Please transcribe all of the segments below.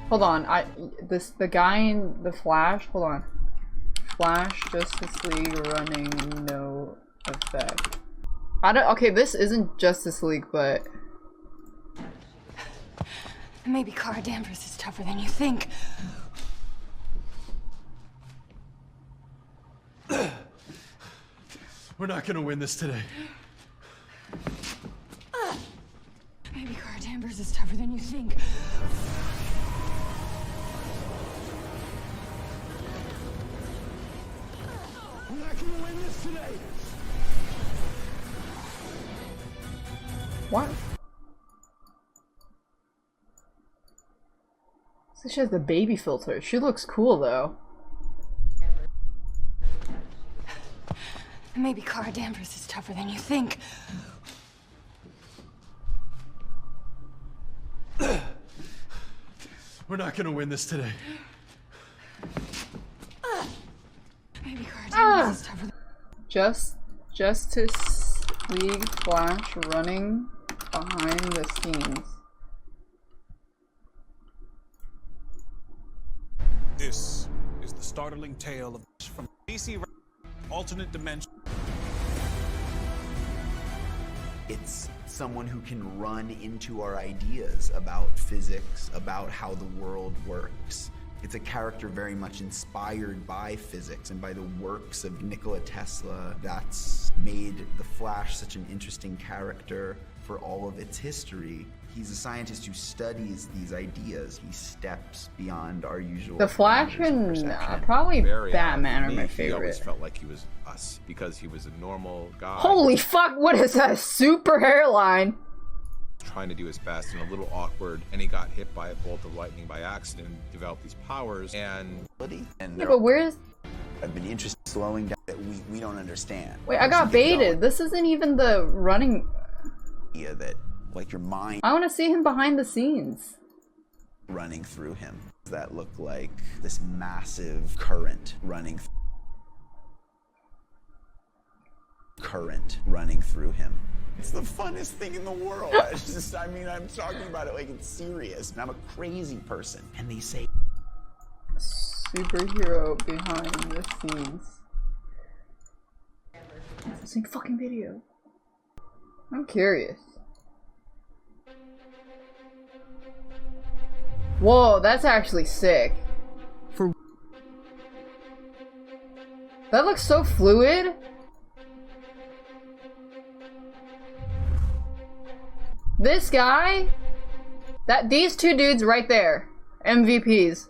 Hold on, the guy in the Flash, hold on. Flash, Justice League, running, no effect. Okay, this isn't Justice League, but... Maybe Kara Danvers is tougher than you think. We're not gonna win this today. Maybe Kara Danvers is tougher than you think. We're not gonna win this today. What? So she has the baby filter. She looks cool though. Maybe Kara Danvers is tougher than you think. We're not gonna win this today. Maybe Kara Danvers is tougher than... Justice League Flash running behind the scenes. This is the startling tale of from DC alternate dimension. It's someone who can run into our ideas about physics, about how the world works. It's a character very much inspired by physics and by the works of Nikola Tesla that's made the Flash such an interesting character for all of its history. He's a scientist who studies these ideas. He steps beyond our usual. The Flash and probably Batman are my He favorite. always felt like he was us because he was a normal guy. Holy fuck! What is that? Super hairline. Trying to do his best and a little awkward, and he got hit by a bolt of lightning by accident, developed these powers, and Yeah, but where's? I've been interested in slowing down that we don't understand. Wait, I got baited. This isn't even the running. Yeah, that like your mind I want to see him behind the scenes. running through him. That look like this massive current running through him. It's the funnest thing in the world. I mean, I'm talking about it like it's serious, and I'm a crazy person. And they say Superhero behind the scenes. It's the same fucking video. I'm curious. Whoa, that's actually sick. That looks so fluid. This guy, these two dudes right there, MVPs.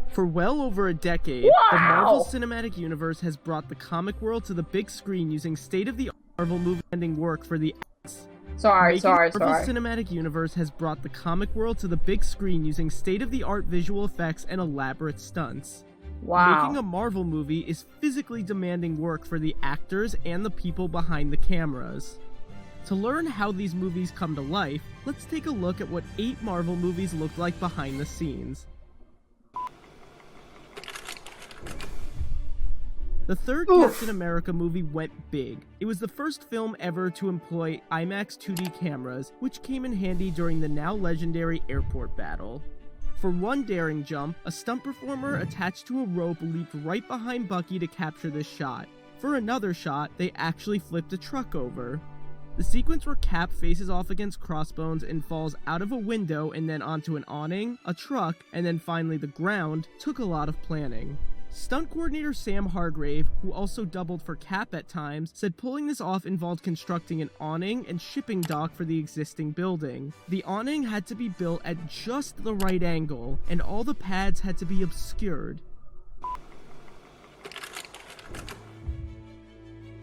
For well over a decade, the Marvel Cinematic Universe has brought the comic world to the big screen using state-of-the-art Marvel movie-ending work for the Sorry. The Marvel Cinematic Universe has brought the comic world to the big screen using state-of-the-art visual effects and elaborate stunts. Wow. Making a Marvel movie is physically demanding work for the actors and the people behind the cameras. To learn how these movies come to life, let's take a look at what 8 Marvel movies look like behind the scenes. The third Captain America movie went big. It was the first film ever to employ IMAX 2D cameras, which came in handy during the now legendary airport battle. For one daring jump, a stunt performer attached to a rope leaped right behind Bucky to capture this shot. For another shot, they actually flipped a truck over. The sequence where Cap faces off against Crossbones and falls out of a window and then onto an awning, a truck, and then finally the ground took a lot of planning. Stunt coordinator Sam Hargrave, who also doubled for Cap at times, said pulling this off involved constructing an awning and shipping dock for the existing building. The awning had to be built at just the right angle, and all the pads had to be obscured.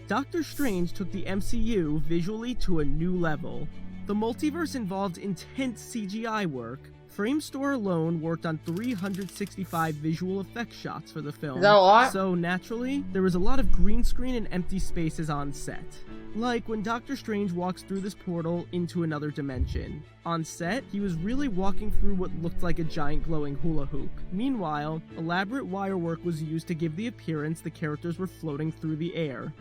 Doctor Strange took the MCU visually to a new level. The multiverse involved intense CGI work. Framestore alone worked on 365 visual effects shots for the film. Is that a lot? So naturally, there was a lot of green screen and empty spaces on set. Like when Doctor Strange walks through this portal into another dimension. On set, he was really walking through what looked like a giant glowing hula hoop. Meanwhile, elaborate wire work was used to give the appearance the characters were floating through the air.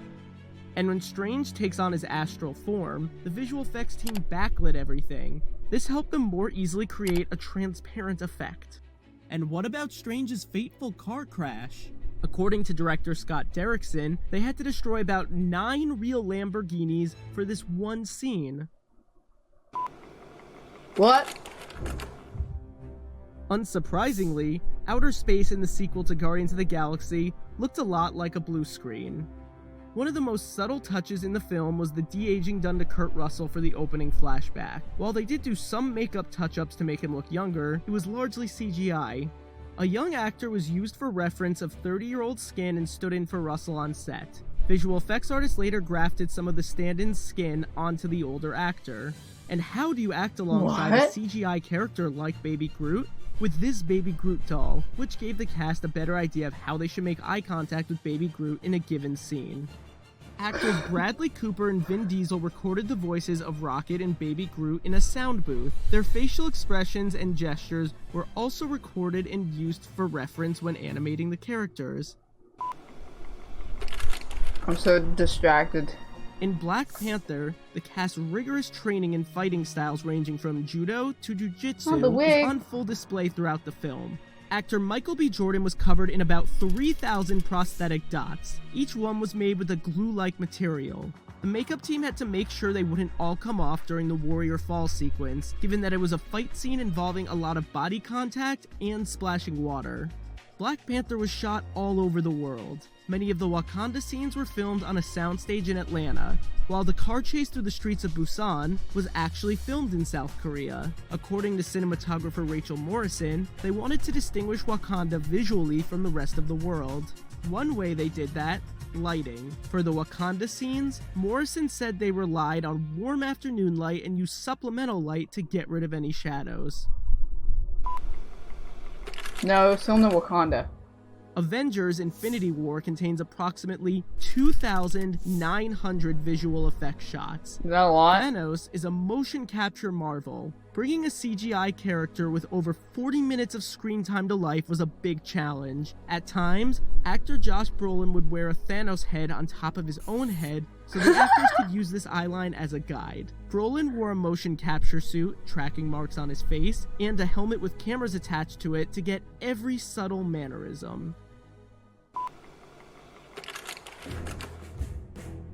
And when Strange takes on his astral form, the visual effects team backlit everything. This helped them more easily create a transparent effect. And what about Strange's fateful car crash? According to director Scott Derrickson, they had to destroy about 9 real Lamborghinis for this one scene. What? Unsurprisingly, outer space in the sequel to Guardians of the Galaxy looked a lot like a blue screen. One of the most subtle touches in the film was the de-aging done to Kurt Russell for the opening flashback. While they did do some makeup touch-ups to make him look younger, it was largely CGI. A young actor was used for reference of 30-year-old skin and stood in for Russell on set. Visual effects artists later grafted some of the stand-in's skin onto the older actor. And how do you act alongside a CGI character like Baby Groot? With this Baby Groot doll, which gave the cast a better idea of how they should make eye contact with Baby Groot in a given scene. Actors Bradley Cooper and Vin Diesel recorded the voices of Rocket and Baby Groot in a sound booth. Their facial expressions and gestures were also recorded and used for reference when animating the characters. I'm so distracted. In Black Panther, the cast's rigorous training and fighting styles ranging from judo to jiu-jitsu was on full display throughout the film. Actor Michael B. Jordan was covered in about 3,000 prosthetic dots. Each one was made with a glue-like material. The makeup team had to make sure they wouldn't all come off during the Warrior Fall sequence, given that it was a fight scene involving a lot of body contact and splashing water. Black Panther was shot all over the world. Many of the Wakanda scenes were filmed on a soundstage in Atlanta, while the car chase through the streets of Busan was actually filmed in South Korea. According to cinematographer Rachel Morrison, they wanted to distinguish Wakanda visually from the rest of the world. One way they did that: lighting. For the Wakanda scenes, Morrison said they relied on warm afternoon light and used supplemental light to get rid of any shadows. No, it's filmed in Wakanda. Avengers Infinity War contains approximately 2,900 visual effects shots. Is that a lot? Thanos is a motion capture marvel. Bringing a CGI character with over 40 minutes of screen time to life was a big challenge. At times, actor Josh Brolin would wear a Thanos head on top of his own head so the actors could use this eyeline as a guide. Brolin wore a motion capture suit, tracking marks on his face, and a helmet with cameras attached to it to get every subtle mannerism.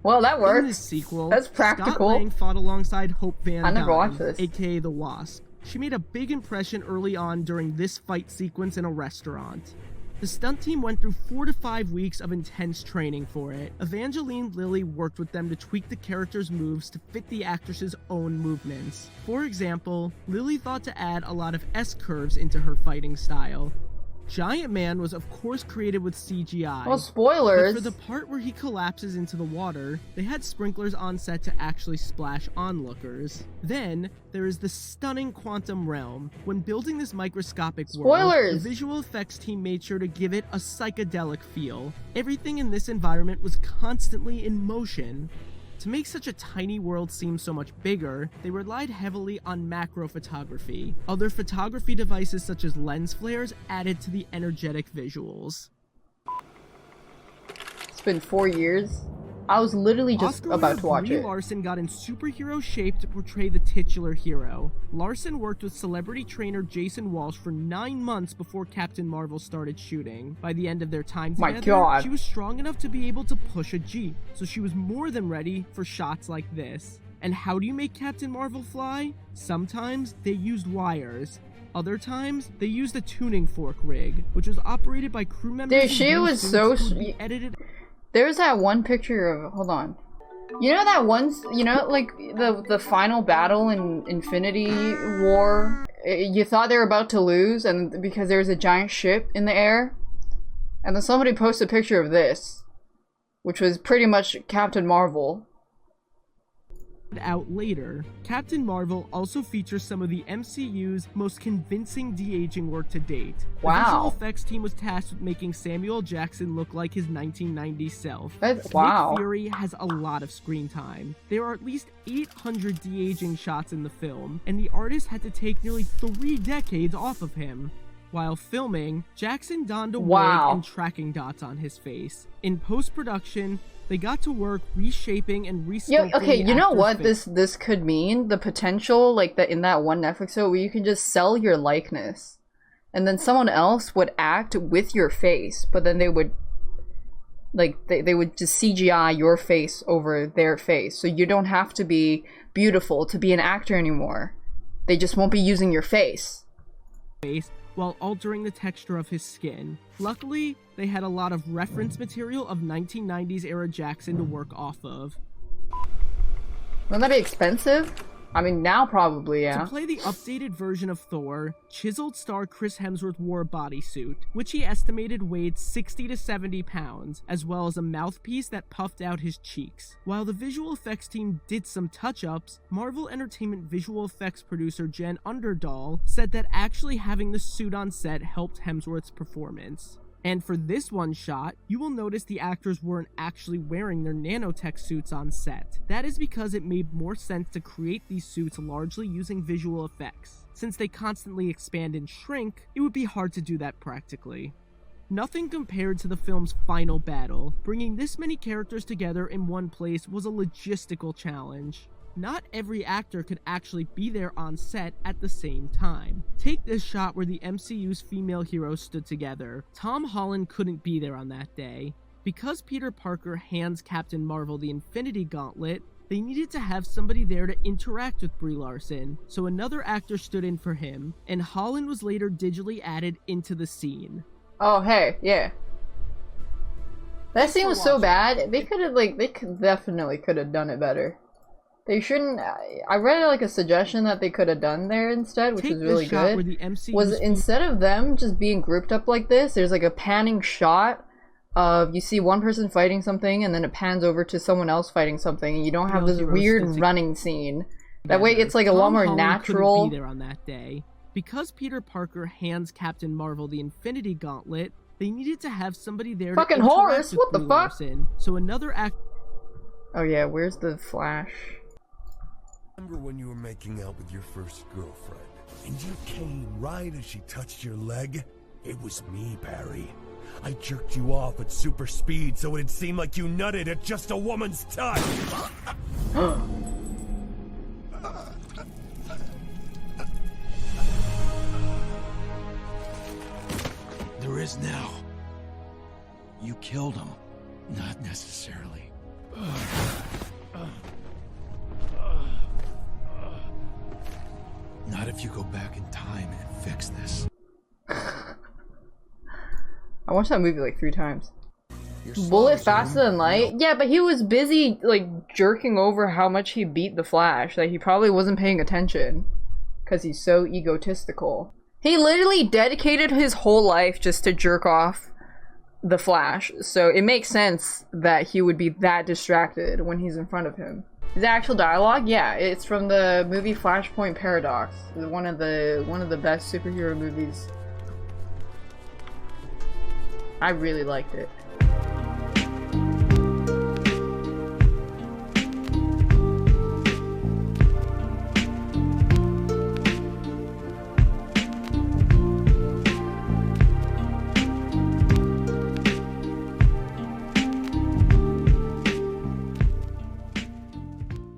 Well, that worked. In this sequel, that's practical. Scott Lang fought alongside Hope Van I never Dyne, watched this. aka the Wasp. She made a big impression early on during this fight sequence in a restaurant. The stunt team went through 4 to 5 weeks of intense training for it. Evangeline Lilly worked with them to tweak the character's moves to fit the actress's own movements. For example, Lilly thought to add a lot of S-curves into her fighting style. Giant Man was of course created with CGI. Well, spoilers. But for the part where he collapses into the water, they had sprinklers on set to actually splash onlookers. Then, there is the stunning Quantum Realm. When building this microscopic world, the visual effects team made sure to give it a psychedelic feel. Everything in this environment was constantly in motion. To make such a tiny world seem so much bigger, they relied heavily on macro photography. Other photography devices such as lens flares added to the energetic visuals. It's been 4 years. I was literally just about to watch Brie it. Larson got in superhero shape to portray the titular hero. Larson worked with celebrity trainer Jason Walsh for 9 months before Captain Marvel started shooting. By the end of their time together, she was strong enough to be able to push a Jeep, so she was more than ready for shots like this. And how do you make Captain Marvel fly? Sometimes they used wires. Other times, they used a tuning fork rig, which was operated by crew members. Dude, she was so edited. There's that one picture of, hold on. You know that one, you know, like the final battle in Infinity War? You thought they were about to lose and because there was a giant ship in the air? And then somebody posted a picture of this, which was pretty much Captain Marvel. Out later. Captain Marvel also features some of the MCU's most convincing de-aging work to date. The visual effects team was tasked with making Samuel Jackson look like his 1990s self. Nick Fury has a lot of screen time. There are at least 800 de-aging shots in the film, and the artist had to take nearly 3 decades off of him. While filming, Jackson donned a wig and tracking dots on his face. In post-production, They got to work reshaping and Yeah, resculpting okay, the you know actor's what face. this could mean? The potential, like, in that one Netflix show where you can just sell your likeness. And then someone else would act with your face, but then they would, like, they would just CGI your face over their face. So you don't have to be beautiful to be an actor anymore. They just won't be using your face. While altering the texture of his skin. Luckily, they had a lot of reference material of 1990s era Jackson to work off of. Wouldn't that be expensive? I mean, now probably, yeah. To play the updated version of Thor, chiseled star Chris Hemsworth wore a bodysuit, which he estimated weighed 60 to 70 pounds, as well as a mouthpiece that puffed out his cheeks. While the visual effects team did some touch-ups, Marvel Entertainment visual effects producer Jen Underdahl said that actually having the suit on set helped Hemsworth's performance. And for this one shot, you will notice the actors weren't actually wearing their nanotech suits on set. That is because it made more sense to create these suits largely using visual effects. Since they constantly expand and shrink, it would be hard to do that practically. Nothing compared to the film's final battle. Bringing this many characters together in one place was a logistical challenge. Not every actor could actually be there on set at the same time. Take this shot where the MCU's female heroes stood together. Tom Holland couldn't be there on that day. Because Peter Parker hands Captain Marvel the Infinity Gauntlet, they needed to have somebody there to interact with Brie Larson, so another actor stood in for him, and Holland was later digitally added into the scene. Oh, hey, yeah. That scene was so bad, they definitely could have done it better. They shouldn't. I read like a suggestion that they could have done there instead, which is really good. Was instead of them just being grouped up like this, there's like a panning shot of you see one person fighting something, and then it pans over to someone else fighting something, and you don't have this weird running scene. That way, it's like a lot more natural. Couldn't be there on that day because Peter Parker hands Captain Marvel the Infinity Gauntlet. They needed to have somebody there. Fucking to Horus! What the fuck? Larson, so another act. Oh yeah, where's the Flash? Remember when you were making out with your first girlfriend, and you came right as she touched your leg? It was me, Barry. I jerked you off at super speed so it'd seem like you nutted at just a woman's touch. There is now. You killed him. Not necessarily. Not if you go back in time and fix this. I watched that movie like 3 times. Bullet faster than light? Yeah, but he was busy like jerking over how much he beat the Flash that he probably wasn't paying attention. Because he's so egotistical. He literally dedicated his whole life just to jerk off the Flash. So it makes sense that he would be that distracted when he's in front of him. Is actual dialogue? Yeah, it's from the movie Flashpoint Paradox. One of the best superhero movies. I really liked it.